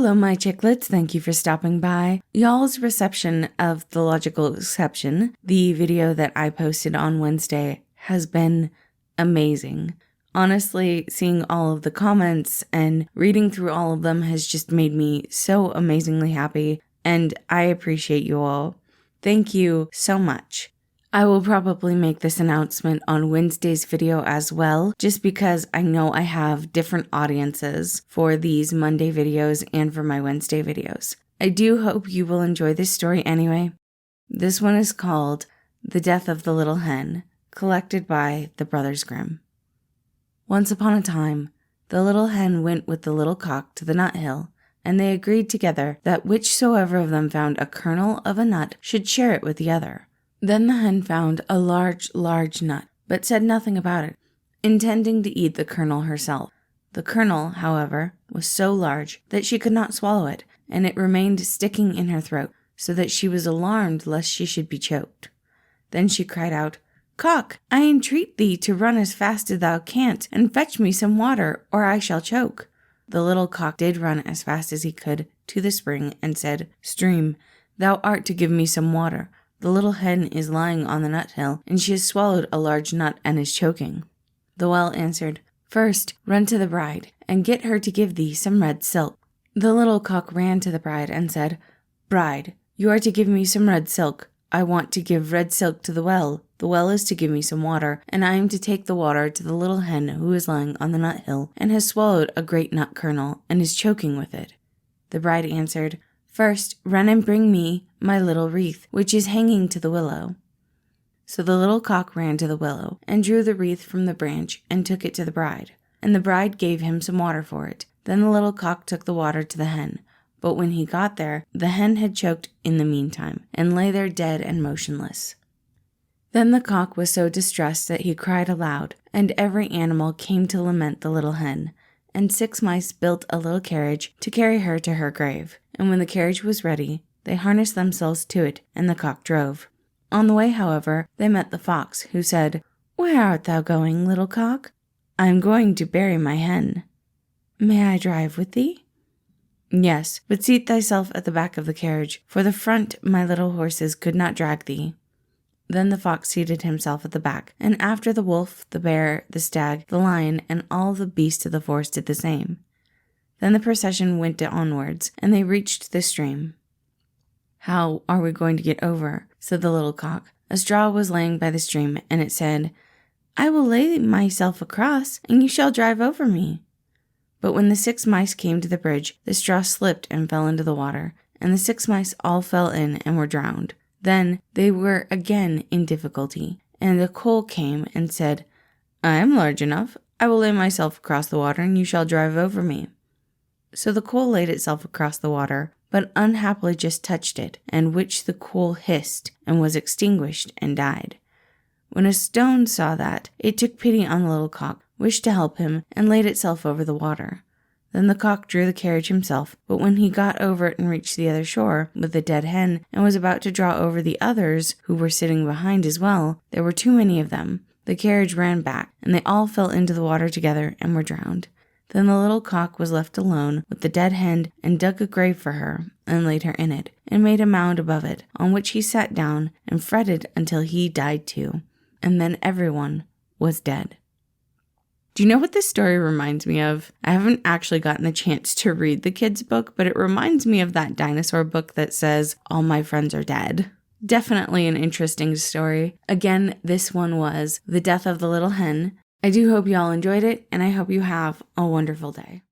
Hello, my chicklets. Thank you for stopping by. Y'all's reception of The Logical Exception, the video that I posted on Wednesday, has been amazing. Honestly, seeing all of the comments and reading through all of them has just made me so amazingly happy, and I appreciate you all. Thank you so much. I will probably make this announcement on Wednesday's video as well, just because I know I have different audiences for these Monday videos and for my Wednesday videos. I do hope you will enjoy this story anyway. This one is called The Death of the Little Hen, collected by the Brothers Grimm. Once upon a time, the little hen went with the little cock to the nut hill, and they agreed together that whichsoever of them found a kernel of a nut should share it with the other. Then the hen found a large nut, but said nothing about it, intending to eat the kernel herself. The kernel, however, was so large that she could not swallow it, and it remained sticking in her throat, so that she was alarmed lest she should be choked. Then she cried out, "Cock, I entreat thee to run as fast as thou canst, and fetch me some water, or I shall choke." The little cock did run as fast as he could to the spring, and said, "Stream, thou art to give me some water. The little hen is lying on the nut hill, and she has swallowed a large nut and is choking." The well answered, "First, run to the bride, and get her to give thee some red silk." The little cock ran to the bride and said, "Bride, you are to give me some red silk. I want to give red silk to the well. The well is to give me some water, and I am to take the water to the little hen who is lying on the nut hill, and has swallowed a great nut kernel, and is choking with it." The bride answered, "First, run and bring me my little wreath, which is hanging to the willow." So the little cock ran to the willow, and drew the wreath from the branch, and took it to the bride. And the bride gave him some water for it. Then the little cock took the water to the hen. But when he got there, the hen had choked in the meantime, and lay there dead and motionless. Then the cock was so distressed that he cried aloud, and every animal came to lament the little hen. And 6 mice built a little carriage to carry her to her grave. And when the carriage was ready, they harnessed themselves to it, and the cock drove. On the way, however, they met the fox, who said, "Where art thou going, little cock?" "I am going to bury my hen." "May I drive with thee?" "Yes, but seat thyself at the back of the carriage, for the front my little horses could not drag thee." Then the fox seated himself at the back, and after the wolf, the bear, the stag, the lion, and all the beasts of the forest did the same. Then the procession went onwards, and they reached the stream. "How are we going to get over?" said the little cock. A straw was laying by the stream, and it said, "I will lay myself across, and you shall drive over me." But when the 6 mice came to the bridge, the straw slipped and fell into the water, and the 6 mice all fell in and were drowned. Then they were again in difficulty, and the coal came and said, "I am large enough. I will lay myself across the water, and you shall drive over me." So the coal laid itself across the water, but unhappily just touched it, and which the coal hissed, and was extinguished, and died. When a stone saw that, it took pity on the little cock, wished to help him, and laid itself over the water. Then the cock drew the carriage himself, but when he got over it and reached the other shore with the dead hen, and was about to draw over the others, who were sitting behind as well, there were too many of them. The carriage ran back, and they all fell into the water together and were drowned. Then the little cock was left alone with the dead hen, and dug a grave for her, and laid her in it, and made a mound above it, on which he sat down and fretted until he died too. And then everyone was dead. Do you know what this story reminds me of? I haven't actually gotten the chance to read the kids' book, but it reminds me of that dinosaur book that says, "All my friends are dead." Definitely an interesting story. Again, this one was The Death of the Little Hen. I do hope you all enjoyed it, and I hope you have a wonderful day.